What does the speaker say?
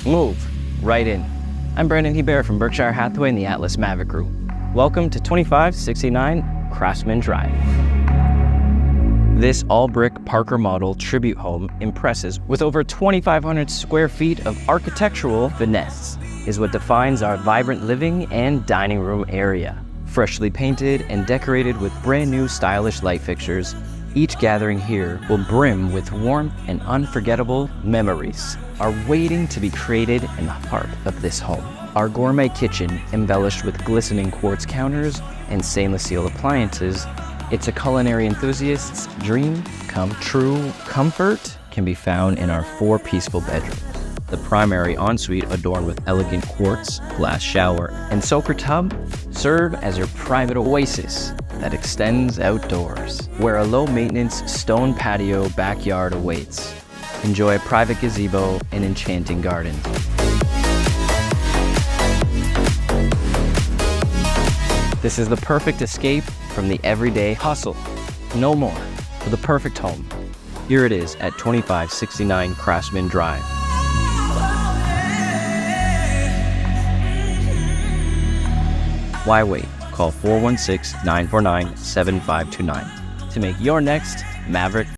Move right in. I'm Brandon Hebert from Berkshire Hathaway and the Atlas Maverick Group. Welcome to 2569 Craftsman Drive. This all-brick Parker model tribute home impresses with over 2,500 square feet of architectural finesse, is what defines our vibrant living and dining room area. Freshly painted and decorated with brand new stylish light fixtures, each gathering here will brim with warmth and unforgettable memories are waiting to be created in the heart of this home. Our gourmet kitchen, embellished with glistening quartz counters and stainless steel appliances, it's a culinary enthusiast's dream come true. Comfort can be found in our 4 peaceful bedrooms. The primary ensuite, adorned with elegant quartz, glass shower, and soaker tub, serve as your private oasis that extends outdoors, where a low-maintenance stone patio backyard awaits. Enjoy a private gazebo and enchanting garden. This is the perfect escape from the everyday hustle. No more. For the perfect home. Here it is at 2569 Craftsman Drive. Why wait? Call 416-949-7529 to make your next Maverick